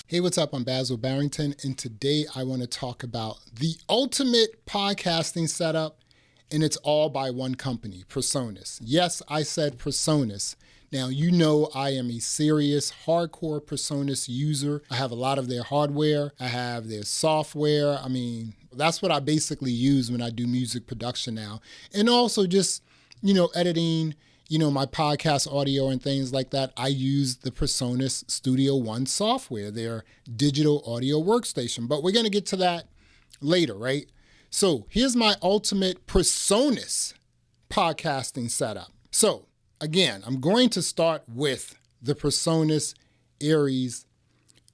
Hey, what's up? I'm Basil Barrington, and today I want to talk about the ultimate podcasting setup, and it's all by one company, PreSonus. Yes, I said PreSonus. Now, you know I am a serious, hardcore PreSonus user. I have a lot of their hardware. I have their software. That's what I basically use when I do music production now. And also just, editing, my podcast audio and things like that. I use the PreSonus Studio One software, their digital audio workstation. But we're going to get to that later, right? So here's my ultimate PreSonus podcasting setup. So again, I'm going to start with the PreSonus Aries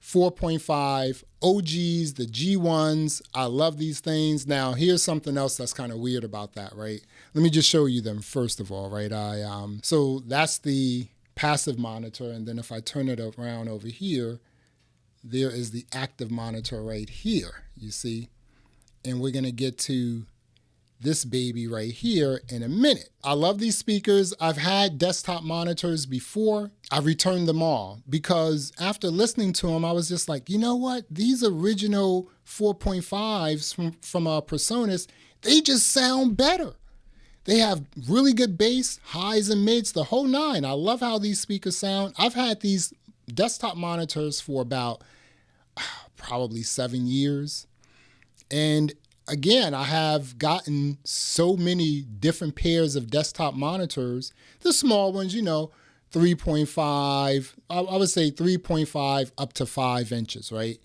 4.5 OGs, the G1s. I love these things. Now, here's something else that's kind of weird about that, right? Let me just show you them first of all, right? So that's the passive monitor, and then if I turn it around over here, there is the active monitor right here, you see? And we're gonna get to this baby right here in a minute. I love these speakers. I've had desktop monitors before. I returned them all because after listening to them, I was just like, you know what? These original 4.5s from PreSonus, they just sound better. They have really good bass, highs and mids, the whole nine. I love how these speakers sound. I've had these desktop monitors for about probably 7 years. And again, I have gotten so many different pairs of desktop monitors. The small ones, 3.5, I would say 3.5 up to 5 inches, right?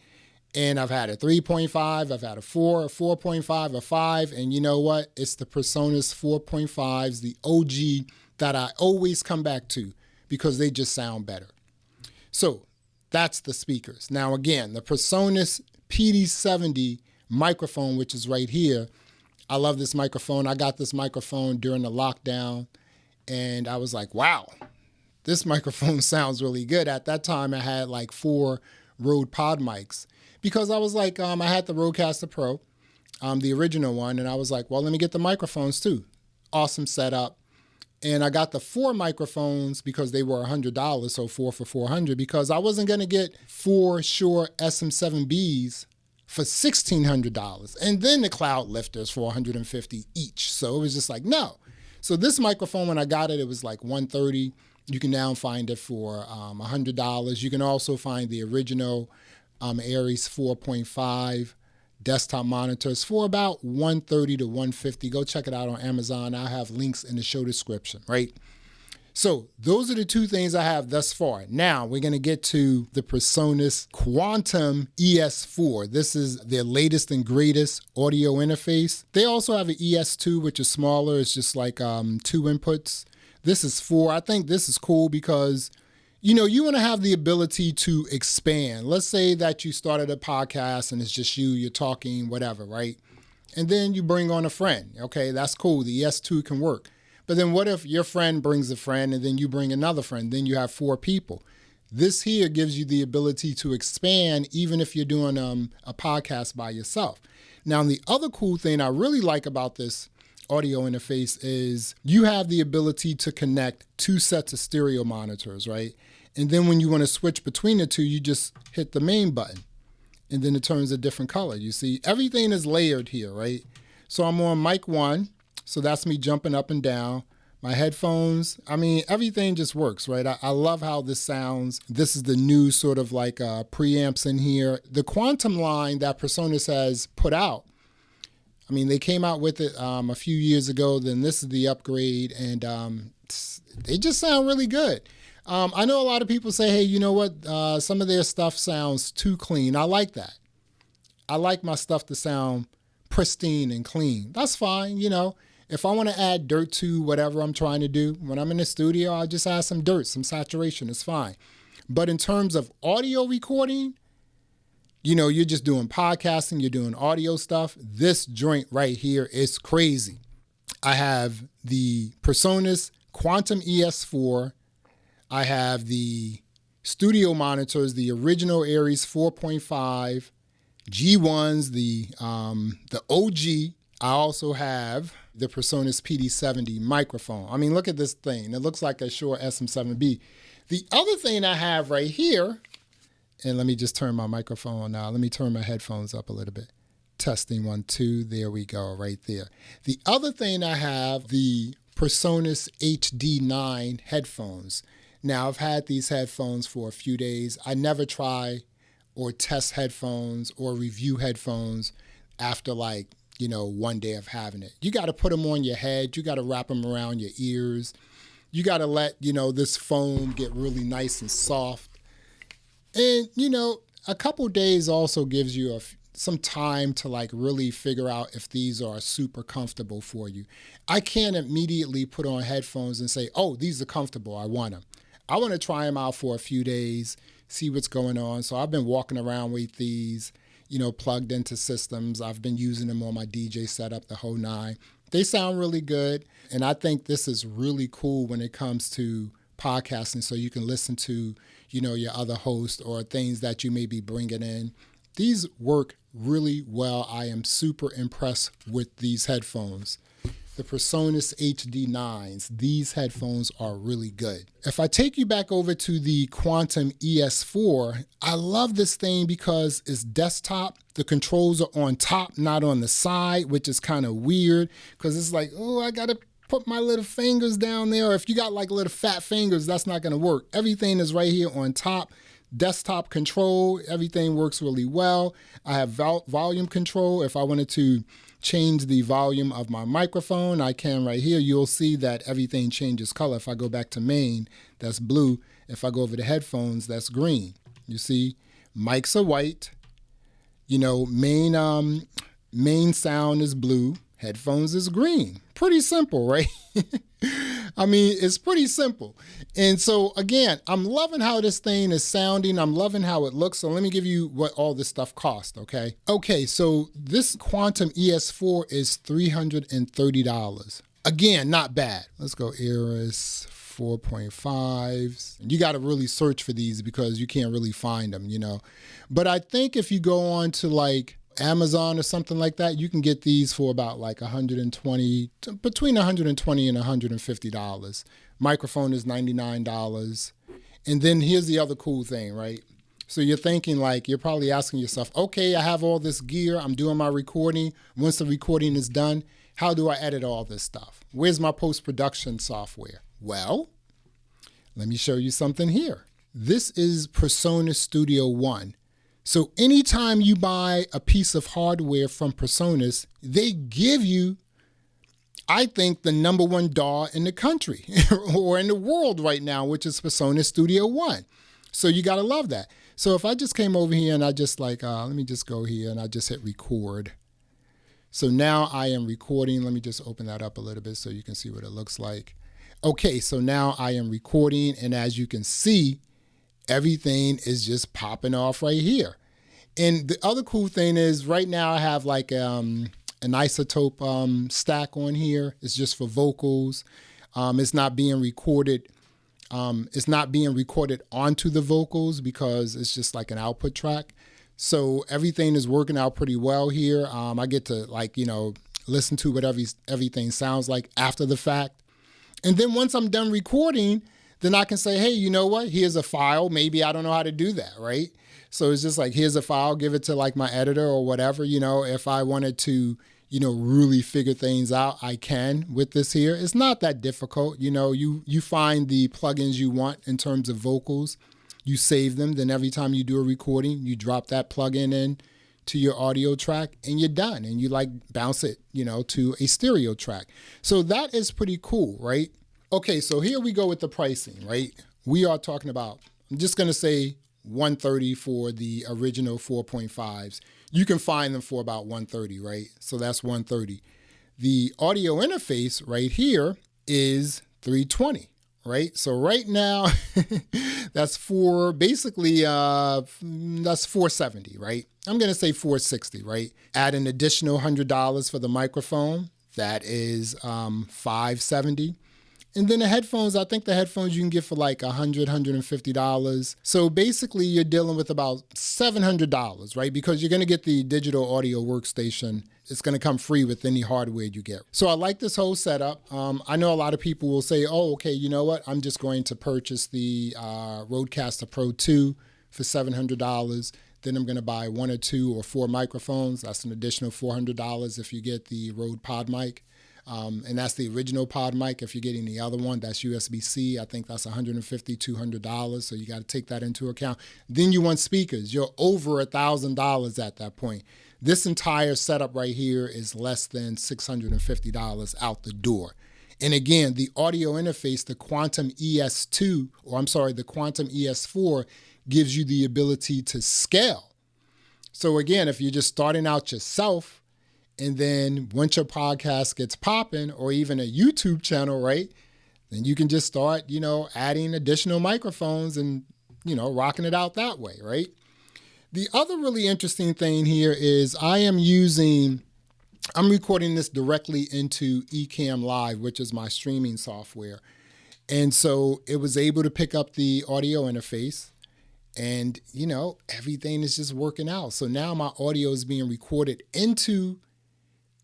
And I've had a 3.5, I've had a 4, a 4.5, a 5, and you know what? It's the PreSonus 4.5s, the OG that I always come back to because they just sound better. So that's the speakers. Now again, the PreSonus PD70 microphone, which is right here. I love this microphone. I got this microphone during the lockdown, and I was like, wow, this microphone sounds really good. At that time, I had like 4 Rode Pod mics because I was like, I had the Rodecaster Pro, the original one, and I was like, well, let me get the microphones too. Awesome setup. And I got the 4 microphones because they were $100, so 4 for $400, because I wasn't going to get 4 Shure SM7Bs for $1,600. And then the cloud lifters for $150 each. So it was just like, no. So this microphone, when I got it, it was like $130. You can now find it for $100. You can also find the original Aries 4.5 desktop monitors for about $130 to $150. Go check it out on Amazon. I'll have links in the show description, right? So those are the 2 things I have thus far. Now we're going to get to the PreSonus Quantum ES4. This is their latest and greatest audio interface. They also have an ES2, which is smaller. It's just like 2 inputs. This is 4. I think this is cool because, you want to have the ability to expand. Let's say that you started a podcast and it's just you're talking, whatever, right? And then you bring on a friend. Okay, that's cool. The ES2 can work. But then what if your friend brings a friend and then you bring another friend? Then you have 4 people. This here gives you the ability to expand even if you're doing a podcast by yourself. Now, the other cool thing I really like about this audio interface is you have the ability to connect 2 sets of stereo monitors, right? And then when you want to switch between the 2, you just hit the main button and then it turns a different color. You see, everything is layered here, right? So I'm on mic 1. So that's me jumping up and down. My headphones, everything just works, right? I love how this sounds. This is the new sort of like preamps in here. The Quantum line that PreSonus has put out, they came out with it a few years ago. Then this is the upgrade, and they just sound really good. I know a lot of people say, hey, you know what? Some of their stuff sounds too clean. I like that. I like my stuff to sound pristine and clean. That's fine, If I want to add dirt to whatever I'm trying to do, when I'm in the studio, I'll just add some dirt, some saturation, it's fine. But in terms of audio recording, you're just doing podcasting, you're doing audio stuff. This joint right here is crazy. I have the PreSonus Quantum ES4. I have the studio monitors, the original Aries 4.5, G1s, the OG. I also have the PreSonus PD70 microphone. Look at this thing. It looks like a Shure SM7B. The other thing I have right here And let me just turn my microphone on now. Let me turn my headphones up a little bit. Testing 1, 2. There we go, right there. The other thing I have, the PreSonus HD9 headphones. Now, I've had these headphones for a few days. I never try or test headphones or review headphones after like, one day of having it. You got to put them on your head. You got to wrap them around your ears. You got to let, this foam get really nice and soft. And, a couple days also gives you some time to like really figure out if these are super comfortable for you. I can't immediately put on headphones and say, oh, these are comfortable, I want them. I want to try them out for a few days, see what's going on. So I've been walking around with these, plugged into systems. I've been using them on my DJ setup, the whole nine. They sound really good. And I think this is really cool when it comes to podcasting, so you can listen to, your other hosts or things that you may be bringing in. These work really well. I am super impressed with these headphones. The PreSonus HD9s, these headphones are really good. If I take you back over to the Quantum ES4, I love this thing because it's desktop. The controls are on top, not on the side, which is kind of weird because it's like, oh, I got to put my little fingers down there. Or if you got like little fat fingers, that's not going to work. Everything is right here on top. Desktop control, everything works really well. I have volume control. If I wanted to change the volume of my microphone, I can right here. You'll see that everything changes color. If I go back to main, that's blue. If I go over to headphones, that's green. You see, mics are white. Main sound is blue. Headphones is green. Pretty simple, right? I mean, it's pretty simple. And so, again, I'm loving how this thing is sounding. I'm loving how it looks. So let me give you what all this stuff cost, okay? Okay, so this Quantum ES4 is $330. Again, not bad. Let's go Eris 4.5s. You got to really search for these because you can't really find them, But I think if you go on to like Amazon or something like that, you can get these for about like $120, between $120 and $150. Microphone is $99. And then here's the other cool thing, right? So you're thinking like, you're probably asking yourself, okay, I have all this gear. I'm doing my recording. Once the recording is done, how do I edit all this stuff? Where's my post-production software? Well, let me show you something here. This is PreSonus Studio One. So anytime you buy a piece of hardware from PreSonus, they give you, I think, the #1 DAW in the country or in the world right now, which is PreSonus Studio One. So you got to love that. So if I just came over here and I just like, let me just go here and I just hit record. So now I am recording. Let me just open that up a little bit so you can see what it looks like. Okay, so now I am recording, and as you can see, everything is just popping off right here. And the other cool thing is right now I have like an isotope stack on here. It's just for vocals. It's not being recorded. It's not being recorded onto the vocals because it's just like an output track. So everything is working out pretty well here. I get to like, listen to what everything sounds like after the fact. And then once I'm done recording, then I can say, hey, you know what? Here's a file. Maybe I don't know how to do that, right? So it's just like, here's a file, give it to like my editor or whatever. If I wanted to, really figure things out, I can with this here. It's not that difficult. You find the plugins you want in terms of vocals, you save them. Then every time you do a recording, you drop that plugin in to your audio track and you're done. And you like bounce it, to a stereo track. So that is pretty cool, right? Okay, so here we go with the pricing, right? We are talking about, I'm just going to say $130 for the original 4.5s. You can find them for about $130, right? So that's $130. The audio interface right here is $320, right? So right now, that's basically that's $470, right? I'm going to say $460, right? Add an additional $100 for the microphone. That is $570. And then the headphones, I think the headphones you can get for like $100, $150. So basically you're dealing with about $700, right? Because you're going to get the digital audio workstation. It's going to come free with any hardware you get. So I like this whole setup. I know a lot of people will say, oh, okay, you know what? I'm just going to purchase the Rodecaster Pro 2 for $700. Then I'm going to buy 1 or 2 or 4 microphones. That's an additional $400 if you get the Rode Pod mic. And that's the original pod mic. If you're getting the other one, that's USB-C. I think that's $150, $200. So you got to take that into account. Then you want speakers. You're over $1,000 at that point. This entire setup right here is less than $650 out the door. And again, the audio interface, the Quantum the Quantum ES4 gives you the ability to scale. So again, if you're just starting out yourself, and then once your podcast gets popping, or even a YouTube channel, right, then you can just start, adding additional microphones and, rocking it out that way, right? The other really interesting thing here is I'm recording this directly into Ecamm Live, which is my streaming software. And so it was able to pick up the audio interface, and, everything is just working out. So now my audio is being recorded into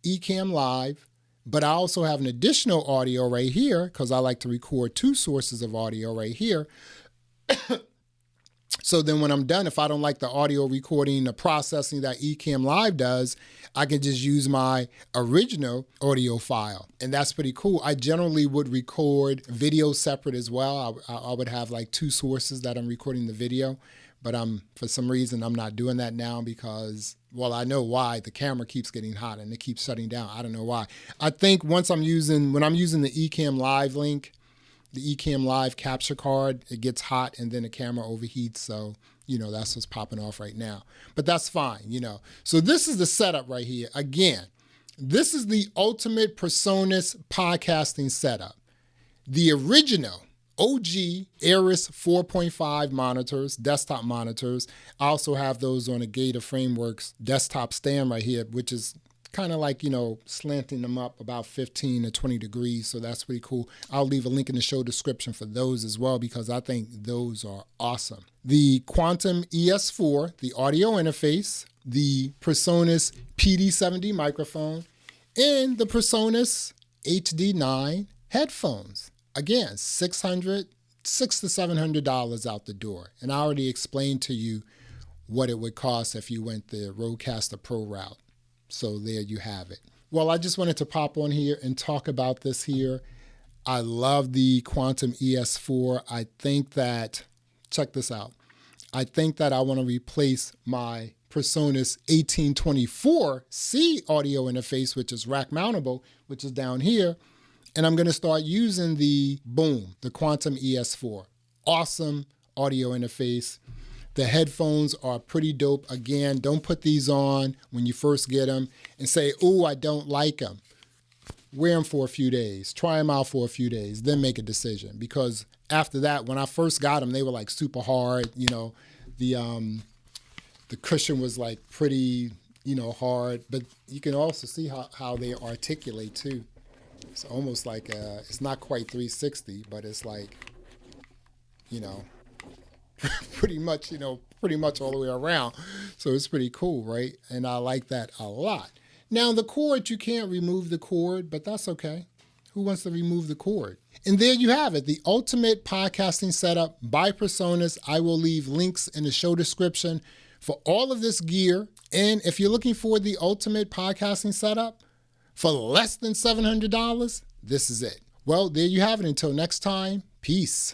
Ecamm Live, but I also have an additional audio right here because I like to record 2 sources of audio right here. So then when I'm done, if I don't like the audio recording, the processing that Ecamm Live does, I can just use my original audio file. And that's pretty cool. I generally would record video separate as well. I would have like 2 sources that I'm recording the video. But for some reason, I'm not doing that now because, well, I know why. The camera keeps getting hot and it keeps shutting down. I don't know why. I think when I'm using the Ecamm Live link, the Ecamm Live capture card, it gets hot and then the camera overheats. So, that's what's popping off right now. But that's fine, So this is the setup right here. Again, this is the all-PreSonus podcasting setup. The original OG Aris 4.5 monitors, desktop monitors. I also have those on a Gator Frameworks desktop stand right here, which is kind of like, slanting them up about 15 to 20 degrees. So that's pretty cool. I'll leave a link in the show description for those as well because I think those are awesome. The Quantum ES4, the audio interface, the PreSonus PD70 microphone, and the PreSonus HD9 headphones. Again, $600 to $700 out the door. And I already explained to you what it would cost if you went the Rodecaster Pro route. So there you have it. Well, I just wanted to pop on here and talk about this here. I love the Quantum ES4. I think that, check this out. I think that I want to replace my PreSonus 1824C audio interface, which is rack mountable, which is down here. And I'm going to start using the Quantum ES4. Awesome audio interface. The headphones are pretty dope. Again, don't put these on when you first get them and say, "Oh, I don't like them." Wear them for a few days. Try them out for a few days. Then make a decision. Because after that, when I first got them, they were like super hard. The cushion was like pretty, hard. But you can also see how they articulate too. It's almost like it's not quite 360, but it's like, pretty much all the way around. So it's pretty cool, right? And I like that a lot. Now the cord, you can't remove the cord, but that's okay. Who wants to remove the cord? And there you have it, the ultimate podcasting setup by PreSonus. I will leave links in the show description for all of this gear. And if you're looking for the ultimate podcasting setup for less than $700, this is it. Well, there you have it. Until next time, peace.